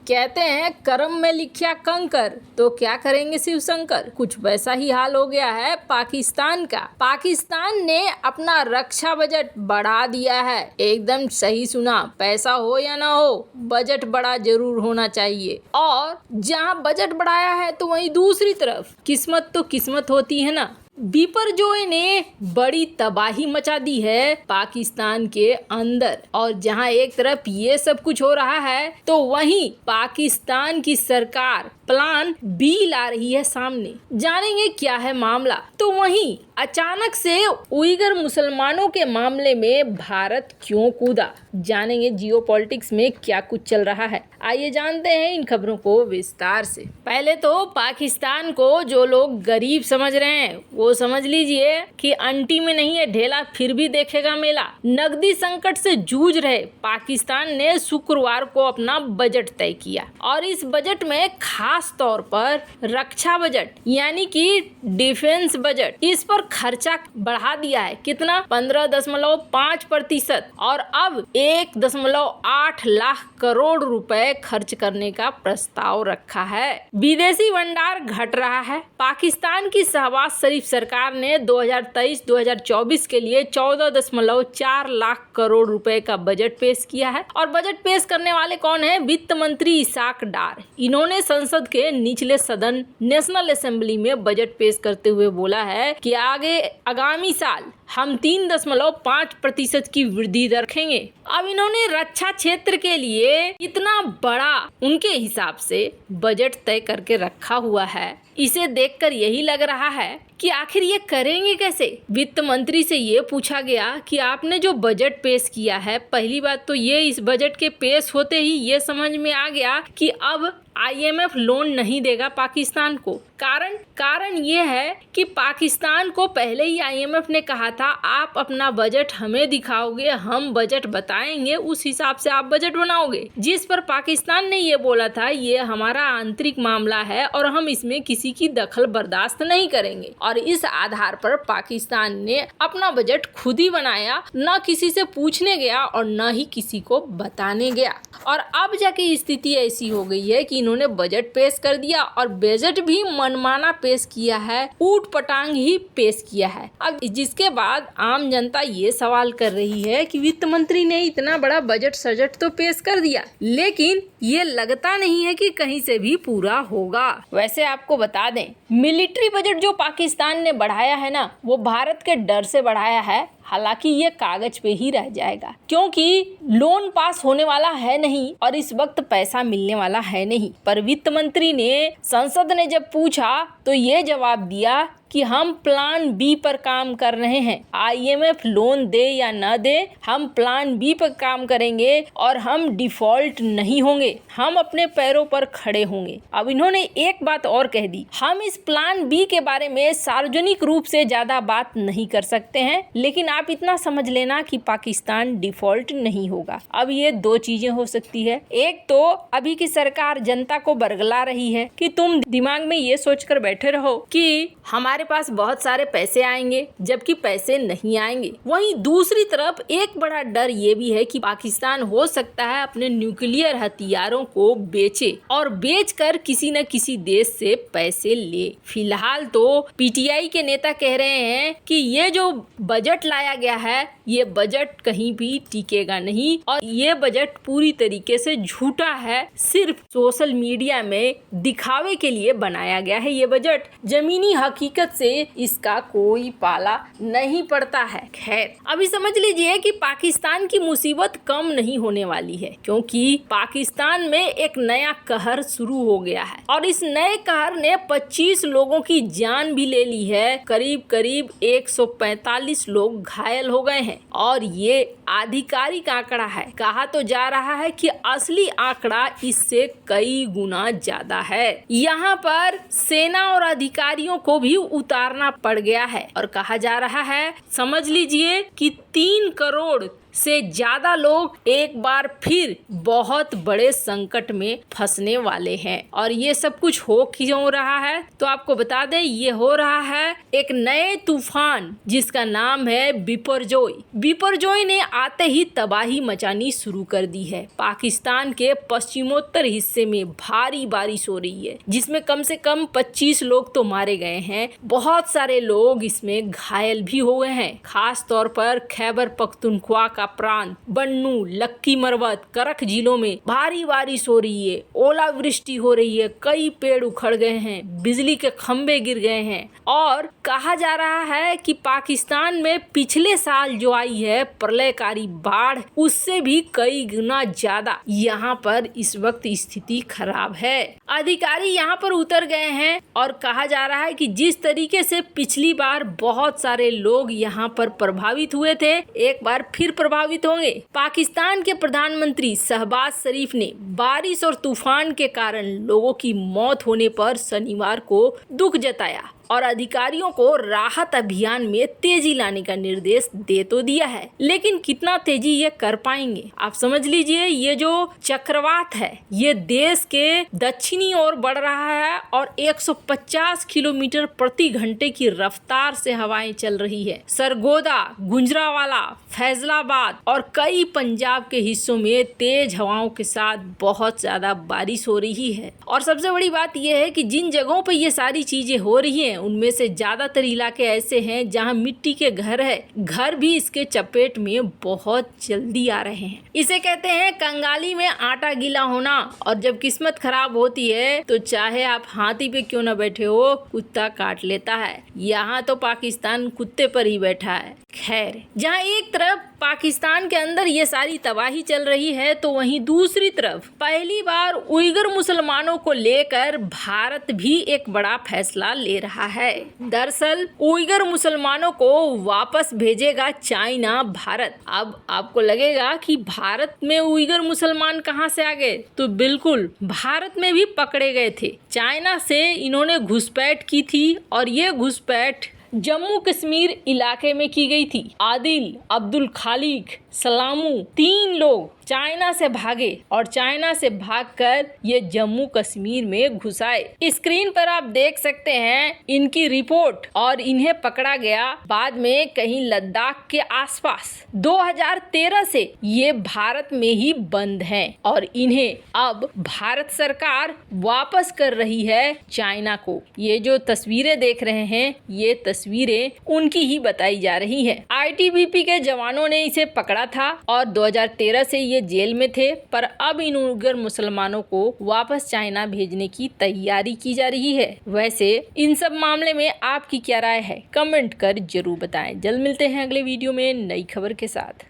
कहते हैं कर्म में लिखा कंकर, तो क्या करेंगे शिव शंकर। कुछ वैसा ही हाल हो गया है पाकिस्तान का। पाकिस्तान ने अपना रक्षा बजट बढ़ा दिया है। एकदम सही सुना, पैसा हो या ना हो, बजट बड़ा जरूर होना चाहिए। और जहां बजट बढ़ाया है तो वहीं दूसरी तरफ किस्मत तो किस्मत होती है ना। बिपरजॉय ने बड़ी तबाही मचा दी है पाकिस्तान के अंदर। और जहां एक तरफ ये सब कुछ हो रहा है तो वहीं पाकिस्तान की सरकार प्लान बी ला रही है सामने। जानेंगे क्या है मामला। तो वहीं अचानक से उइगर मुसलमानों के मामले में भारत क्यों कूदा, जानेंगे जियोपॉलिटिक्स में क्या कुछ चल रहा है। आइए जानते हैं इन खबरों को विस्तार से। पहले तो पाकिस्तान को जो लोग गरीब समझ रहे हैं वो समझ लीजिए कि अंटी में नहीं है ढेला, फिर भी देखेगा मेला। नकदी संकट से जूझ रहे पाकिस्तान ने शुक्रवार को अपना बजट तय किया और इस बजट में खास तौर पर रक्षा बजट यानी कि डिफेंस बजट, इस पर खर्चा बढ़ा दिया है। कितना? 15.5% और अब 1.8 लाख करोड़ रुपए खर्च करने का प्रस्ताव रखा है। विदेशी भंडार घट रहा है। पाकिस्तान की शहबाज शरीफ सरकार ने 2023-2024 के लिए 14.4 लाख करोड़ रुपए का बजट पेश किया है। और बजट पेश करने वाले कौन है? वित्त मंत्री इसाक डार। इन्होंने संसद के निचले सदन नेशनल असेंबली में बजट पेश करते हुए बोला है कि आगामी साल हम 3.5% की वृद्धि दर रखेंगे। अब इन्होंने रक्षा क्षेत्र के लिए इतना बड़ा उनके हिसाब से बजट तय करके रखा हुआ है। इसे देखकर यही लग रहा है कि आखिर ये करेंगे कैसे। वित्त मंत्री से ये पूछा गया कि आपने जो बजट पेश किया है, पहली बात तो ये इस बजट के पेश होते ही ये समझ में आ गया कि अब IMF लोन नहीं देगा पाकिस्तान को। कारण ये है कि पाकिस्तान को पहले ही IMF ने कहा था आप अपना बजट हमें दिखाओगे, हम बजट बताएंगे, उस हिसाब से आप बजट बनाओगे। जिस पर पाकिस्तान ने ये बोला था ये हमारा आंतरिक मामला है और हम इसमें किसी की दखल बर्दाश्त नहीं करेंगे। और इस आधार पर पाकिस्तान ने अपना बजट खुद ही बनाया, न किसी से पूछने गया और न ही किसी को बताने गया। और अब जाके स्थिति ऐसी हो गई है कि इन्होंने बजट पेश कर दिया और बजट भी मनमाना पेश किया है, ऊट पटांग ही पेश किया है। अब जिसके बाद आम जनता ये सवाल कर रही है कि वित्त मंत्री ने इतना बड़ा बजट सजट तो पेश कर दिया, लेकिन ये लगता नहीं है कि कहीं से भी पूरा होगा। वैसे आपको बता दें, मिलिट्री बजट जो पाकिस्तान ने बढ़ाया है ना, वो भारत के डर से बढ़ाया है। हालांकि ये कागज पे ही रह जाएगा, क्योंकि लोन पास होने वाला है नहीं और इस वक्त पैसा मिलने वाला है नहीं। पर वित्त मंत्री ने, संसद ने जब पूछा तो ये जवाब दिया कि हम प्लान बी पर काम कर रहे हैं। IMF लोन दे या न दे, हम प्लान बी पर काम करेंगे और हम डिफॉल्ट नहीं होंगे, हम अपने पैरों पर खड़े होंगे। अब इन्होंने एक बात और कह दी, हम इस प्लान बी के बारे में सार्वजनिक रूप से ज्यादा बात नहीं कर सकते हैं, लेकिन आप इतना समझ लेना कि पाकिस्तान डिफॉल्ट नहीं होगा। अब ये दो चीजें हो सकती है। एक तो अभी की सरकार जनता को बरगला रही है कि तुम दिमाग में ये सोचकर बैठे रहो कि हमारे पास बहुत सारे पैसे आएंगे, जबकि पैसे नहीं आएंगे। वहीं दूसरी तरफ एक बड़ा डर ये भी है कि पाकिस्तान हो सकता है अपने न्यूक्लियर हथियारों को बेचे और बेचकर किसी न किसी देश से पैसे ले। फिलहाल तो PTI के नेता कह रहे हैं कि ये जो बजट लाया गया है, ये बजट कहीं भी टिकेगा नहीं और ये बजट पूरी तरीके से झूठा है, सिर्फ सोशल मीडिया में दिखावे के लिए बनाया गया है। ये बजट जमीनी हकीकत से इसका कोई पाला नहीं पड़ता है। खैर, अभी समझ लीजिए कि पाकिस्तान की मुसीबत कम नहीं होने वाली है, क्योंकि पाकिस्तान में एक नया कहर शुरू हो गया है और इस नए कहर ने 25 लोगों की जान भी ले ली है। करीब 145 लोग घायल हो गए हैं और ये आधिकारिक आंकड़ा है। कहा तो जा रहा है कि असली आंकड़ा इससे कई गुना ज्यादा है। यहाँ पर सेना और अधिकारियों को भी उतारना पड़ गया है और कहा जा रहा है, समझ लीजिए कि 3 करोड़ से ज्यादा लोग एक बार फिर बहुत बड़े संकट में फंसने वाले हैं। और ये सब कुछ हो क्यों रहा है, तो आपको बता दें ये हो रहा है एक नए तूफान जिसका नाम है बिपरजोय। बिपरजोय ने आते ही तबाही मचानी शुरू कर दी है। पाकिस्तान के पश्चिमोत्तर हिस्से में भारी बारिश हो रही है जिसमें कम से कम 25 लोग तो मारे गए हैं, बहुत सारे लोग इसमें घायल भी हुए हैं। खास तौर पर खैबर पख्तूनख्वा का प्रांत बन्नू, लक्की मरवत, करख जिलों में भारी बारिश हो रही है, ओलावृष्टि हो रही है, कई पेड़ उखड़ गए हैं, बिजली के खंभे गिर गए हैं। और कहा जा रहा है कि पाकिस्तान में पिछले साल जो आई है प्रलयकारी बाढ़, उससे भी कई गुना ज्यादा यहाँ पर इस वक्त स्थिति खराब है। अधिकारी यहाँ पर उतर गए हैं और कहा जा रहा है कि जिस तरीके से पिछली बार बहुत सारे लोग यहाँ पर प्रभावित हुए थे, एक बार फिर प्रभावित होंगे। पाकिस्तान के प्रधानमंत्री शहबाज शरीफ ने बारिश और तूफान के कारण लोगों की मौत होने पर शनिवार को दुख जताया और अधिकारियों को राहत अभियान में तेजी लाने का निर्देश दे तो दिया है, लेकिन कितना तेजी ये कर पाएंगे आप समझ लीजिए। ये जो चक्रवात है ये देश के दक्षिणी ओर बढ़ रहा है और 150 किलोमीटर प्रति घंटे की रफ्तार से हवाएं चल रही है। सरगोदा, गुजरांवाला, फैजलाबाद और कई पंजाब के हिस्सों में तेज हवाओं के साथ बहुत ज्यादा बारिश हो रही है। और सबसे बड़ी बात यह है कि जिन जगहों पर ये सारी चीजें हो रही हैं उनमें से ज्यादातर इलाके ऐसे हैं जहां मिट्टी के घर है, घर भी इसके चपेट में बहुत जल्दी आ रहे हैं। इसे कहते हैं कंगाली में आटा गीला होना। और जब किस्मत खराब होती है तो चाहे आप हाथी पे क्यों न बैठे हो, कुत्ता काट लेता है। यहाँ तो पाकिस्तान कुत्ते पर ही बैठा है। खैर, जहाँ एक तरफ पाकिस्तान के अंदर ये सारी तबाही चल रही है तो वहीं दूसरी तरफ पहली बार उइगर मुसलमानों को लेकर भारत भी एक बड़ा फैसला ले रहा है। दरअसल उइगर मुसलमानों को वापस भेजेगा चाइना भारत। अब आपको लगेगा कि भारत में उइगर मुसलमान कहां से आ गए, तो बिल्कुल भारत में भी पकड़े गए थे। चाइना से इन्होंने घुसपैठ की थी और ये घुसपैठ जम्मू कश्मीर इलाके में की गई थी। आदिल, अब्दुल खालिक, सलामू 3 लोग चाइना से भागे और चाइना से भागकर ये जम्मू कश्मीर में घुस आए। स्क्रीन पर आप देख सकते हैं इनकी रिपोर्ट और इन्हें पकड़ा गया बाद में कहीं लद्दाख के आसपास। 2013 से ये भारत में ही बंद हैं और इन्हें अब भारत सरकार वापस कर रही है चाइना को। ये जो तस्वीरें देख रहे हैं ये तस्वीरें उनकी ही बताई जा रही है। ITBP के जवानों ने इसे पकड़ा था और 2013 से ये जेल में थे, पर अब इन उइगर मुसलमानों को वापस चाइना भेजने की तैयारी की जा रही है। वैसे इन सब मामले में आपकी क्या राय है, कमेंट कर जरूर बताएं। जल्द मिलते हैं अगले वीडियो में नई खबर के साथ।